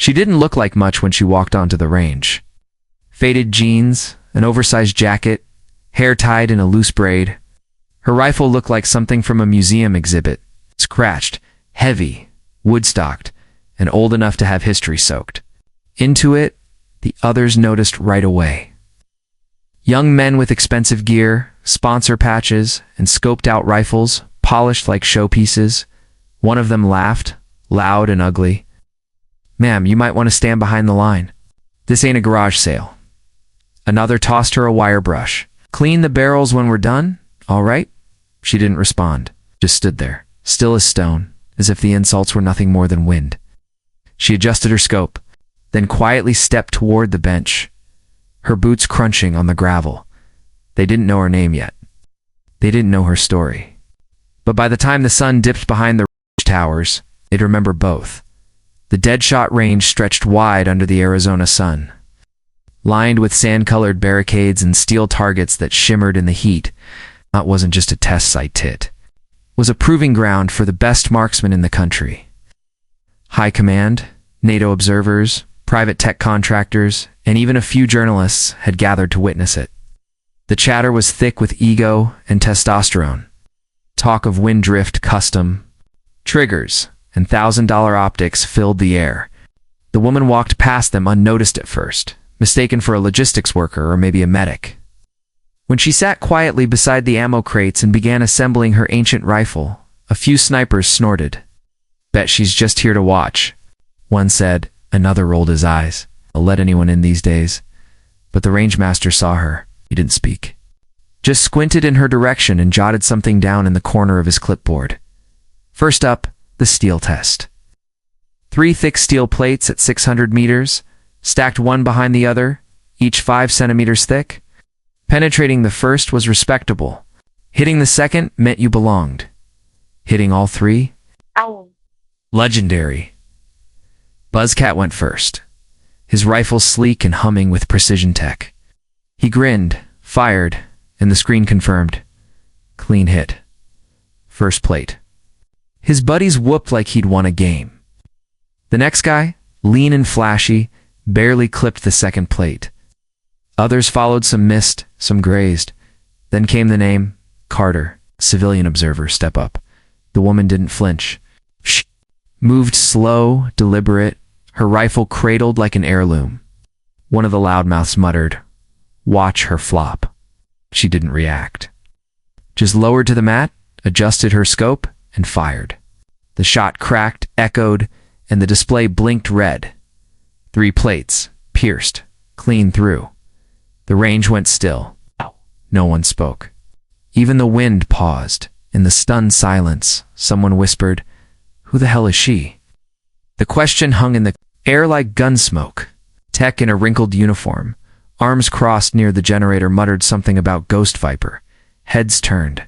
She didn't look like much when she walked onto the range. Faded jeans, an oversized jacket, hair tied in a loose braid. Her rifle looked like something from a museum exhibit, scratched, heavy, wood-stocked, and old enough to have history soaked. Into it, the others noticed right away. Young men with expensive gear, sponsor patches, and scoped-out rifles, polished like showpieces. One of them laughed, loud and ugly. "Ma'am, you might want to stand behind the line. This ain't a garage sale." Another tossed her a wire brush. "Clean the barrels when we're done, all right?" She didn't respond, just stood there, still as stone, as if the insults were nothing more than wind. She adjusted her scope, then quietly stepped toward the bench, her boots crunching on the gravel. They didn't know her name yet. They didn't know her story. But by the time the sun dipped behind the range towers, they'd remember both. The Deadshot Range stretched wide under the Arizona sun, lined with sand-colored barricades and steel targets that shimmered in the heat. That wasn't just a test site, it was a proving ground for the best marksmen in the country. High command, NATO observers, private tech contractors, and even a few journalists had gathered to witness it. The chatter was thick with ego and testosterone. Talk of wind drift custom, triggers, and $1,000 optics filled the air. The woman walked past them unnoticed at first, mistaken for a logistics worker or maybe a medic. When she sat quietly beside the ammo crates and began assembling her ancient rifle, a few snipers snorted. "Bet she's just here to watch," one said. Another rolled his eyes. "I'll let anyone in these days." But the rangemaster saw her. He didn't speak. Just squinted in her direction and jotted something down in the corner of his clipboard. First up, the steel test. 3 thick steel plates at 600 meters, stacked one behind the other, each 5 centimeters thick. Penetrating the first was respectable. Hitting the second meant you belonged. Hitting all 3? Ow. Legendary. Buzzcat went first, his rifle sleek and humming with precision tech. He grinned, fired, and the screen confirmed. Clean hit. First plate. His buddies whooped like he'd won a game. The next guy, lean and flashy, barely clipped the second plate. Others followed, some missed, some grazed. Then came the name, Carter, civilian observer, step up. The woman didn't flinch. Shh. Moved slow, deliberate, her rifle cradled like an heirloom. One of the loudmouths muttered, "Watch her flop." She didn't react. Just lowered to the mat, adjusted her scope, and fired. The shot cracked, echoed, and the display blinked red. 3 plates, pierced, clean through. The range went still. No one spoke. Even the wind paused. In the stunned silence, someone whispered, "Who the hell is she?" The question hung in the air like gun smoke. Tech in a wrinkled uniform, arms crossed near the generator, muttered something about Ghost Viper. Heads turned.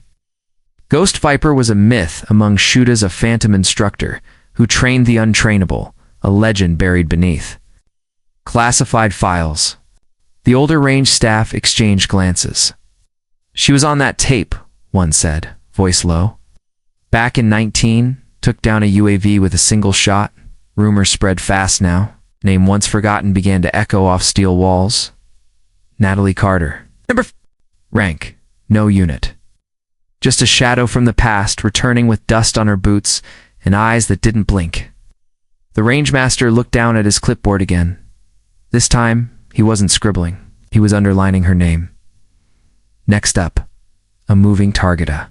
Ghost Viper was a myth among shooters, a phantom instructor who trained the untrainable, a legend buried beneath classified files. The older range staff exchanged glances. "She was on that tape," one said, voice low. "Back in 19, took down a UAV with a single shot." Rumors spread fast now. Name once forgotten began to echo off steel walls. Natalie Carter. Rank, no unit. Just a shadow from the past, returning with dust on her boots and eyes that didn't blink. The rangemaster looked down at his clipboard again. This time, he wasn't scribbling. He was underlining her name. Next up, a moving target. A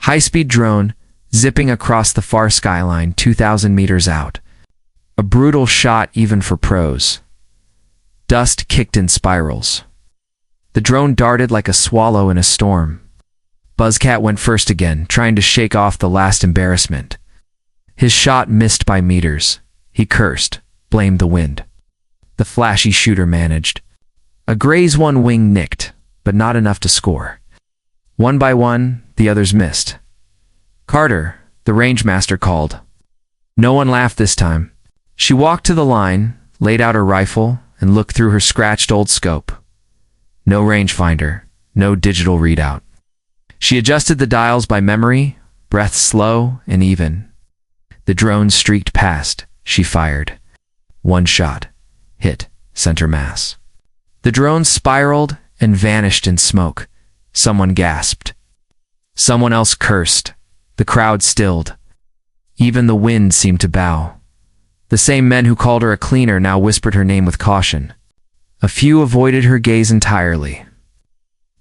high-speed drone zipping across the far skyline 2,000 meters out. A brutal shot even for pros. Dust kicked in spirals. The drone darted like a swallow in a storm. Buzzcat went first again, trying to shake off the last embarrassment. His shot missed by meters. He cursed, blamed the wind. The flashy shooter managed. A graze one wing nicked, but not enough to score. One by one, the others missed. "Carter," the rangemaster called. No one laughed this time. She walked to the line, laid out her rifle, and looked through her scratched old scope. No rangefinder, no digital readout. She adjusted the dials by memory, breath slow and even. The drone streaked past. She fired. One shot. Hit. Center mass. The drone spiraled and vanished in smoke. Someone gasped. Someone else cursed. The crowd stilled. Even the wind seemed to bow. The same men who called her a cleaner now whispered her name with caution. A few avoided her gaze entirely.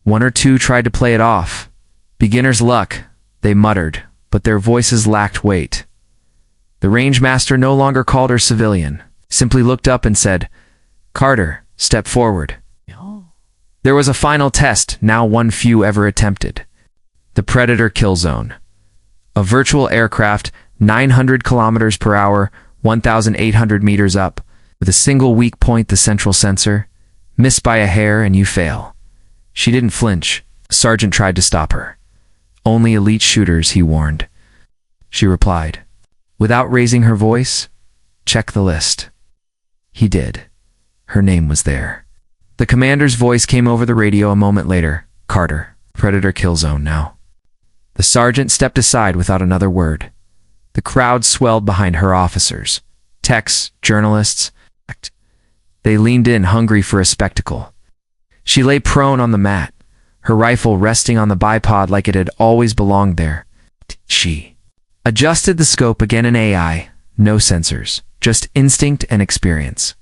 One or two tried to play it off. Beginner's luck, they muttered, but their voices lacked weight. The rangemaster no longer called her civilian, simply looked up and said, "Carter, step forward." There was a final test, now one few ever attempted. The Predator kill zone. A virtual aircraft, 900 kilometers per hour, 1,800 meters up, with a single weak point, the central sensor. Miss by a hair and you fail. She didn't flinch. A sergeant tried to stop her. Only elite shooters, he warned. She replied, without raising her voice, "Check the list." He did. Her name was there. The commander's voice came over the radio a moment later. "Carter, Predator kill zone now." The sergeant stepped aside without another word. The crowd swelled behind her officers. Techs, journalists. They leaned in, hungry for a spectacle. She lay prone on the mat, her rifle resting on the bipod like it had always belonged there. She adjusted the scope again in AI, no sensors, just instinct and experience.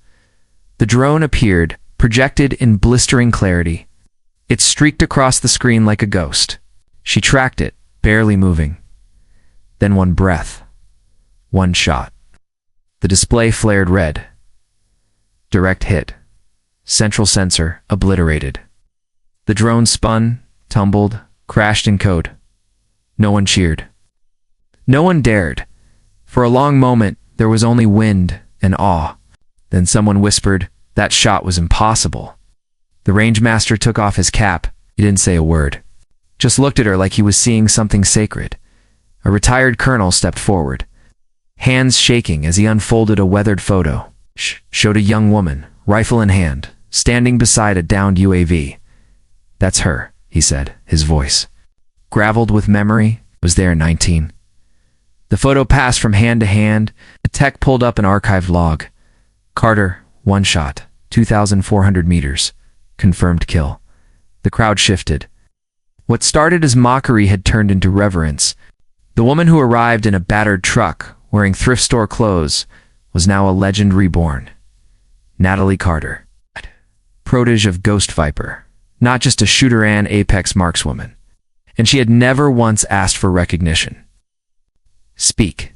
The drone appeared, projected in blistering clarity. It streaked across the screen like a ghost. She tracked it, barely moving. Then one breath. One shot. The display flared red. Direct hit. Central sensor obliterated. The drone spun, tumbled, crashed in code. No one cheered. No one dared. For a long moment, there was only wind and awe. Then someone whispered, "That shot was impossible." The rangemaster took off his cap. He didn't say a word. Just looked at her like he was seeing something sacred. A retired colonel stepped forward, hands shaking as he unfolded a weathered photo. Showed a young woman, rifle in hand, standing beside a downed UAV. "That's her," he said, his voice graveled with memory. Was there in 19. The photo passed from hand to hand. A tech pulled up an archived log. "Carter, one shot, 2,400 meters. Confirmed kill." The crowd shifted. What started as mockery had turned into reverence. The woman who arrived in a battered truck, wearing thrift store clothes, was now a legend reborn. Natalie Carter, protege of Ghost Viper, not just a shooter and apex markswoman. And she had never once asked for recognition. Speak.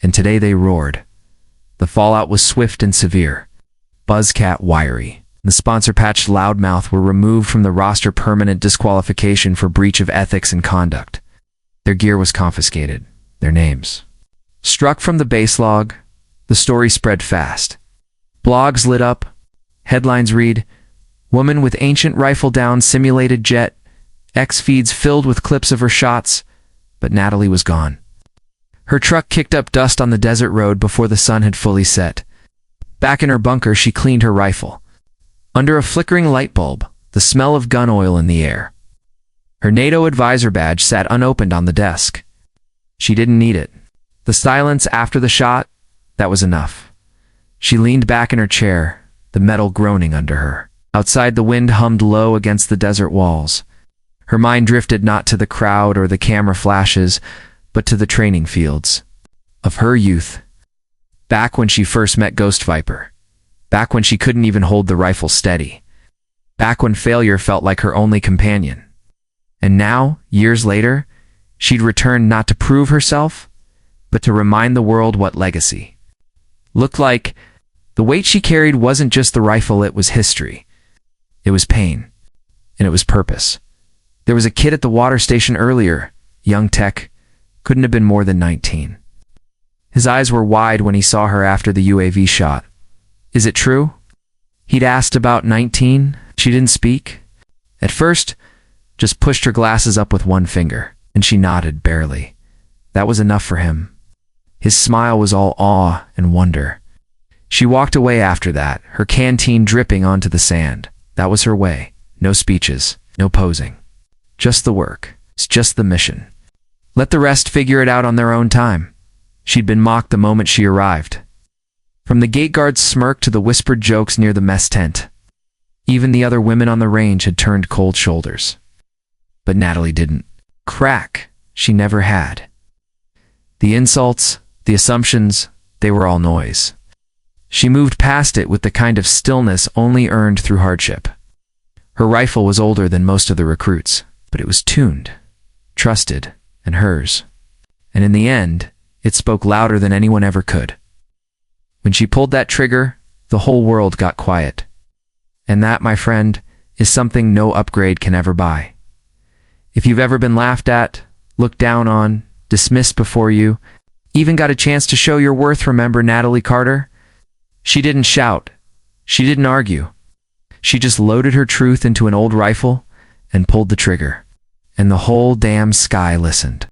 And today they roared. The fallout was swift and severe. Buzzcat wiry. The sponsor-patched loudmouth were removed from the roster, permanent disqualification for breach of ethics and conduct. Their gear was confiscated. Their names struck from the base log. The story spread fast. Blogs lit up. Headlines read, "Woman with ancient rifle down simulated jet." X feeds filled with clips of her shots. But Natalie was gone. Her truck kicked up dust on the desert road before the sun had fully set. Back in her bunker, she cleaned her rifle. Under a flickering light bulb, the smell of gun oil in the air. Her NATO advisor badge sat unopened on the desk. She didn't need it. The silence after the shot, that was enough. She leaned back in her chair, the metal groaning under her. Outside, the wind hummed low against the desert walls. Her mind drifted not to the crowd or the camera flashes, but to the training fields of her youth. Back when she first met Ghost Viper. Back when she couldn't even hold the rifle steady. Back when failure felt like her only companion. And now, years later, she'd returned not to prove herself, but to remind the world what legacy looked like. The weight she carried wasn't just the rifle, it was history. It was pain. And it was purpose. There was a kid at the water station earlier, young tech, couldn't have been more than 19. His eyes were wide when he saw her after the UAV shot. "Is it true?" He'd asked about 19. She didn't speak. At first, just pushed her glasses up with one finger, and she nodded barely. That was enough for him. His smile was all awe and wonder. She walked away after that, her canteen dripping onto the sand. That was her way. No speeches, no posing. Just the work. It's just the mission. Let the rest figure it out on their own time. She'd been mocked the moment she arrived. From the gate guard's smirk to the whispered jokes near the mess tent, even the other women on the range had turned cold shoulders. But Natalie didn't. Crack, she never had. The insults, the assumptions, they were all noise. She moved past it with the kind of stillness only earned through hardship. Her rifle was older than most of the recruits, but it was tuned, trusted, and hers. And in the end, it spoke louder than anyone ever could. When she pulled that trigger, the whole world got quiet. And that, my friend, is something no upgrade can ever buy. If you've ever been laughed at, looked down on, dismissed before you, even got a chance to show your worth, remember Natalie Carter? She didn't shout. She didn't argue. She just loaded her truth into an old rifle and pulled the trigger. And the whole damn sky listened.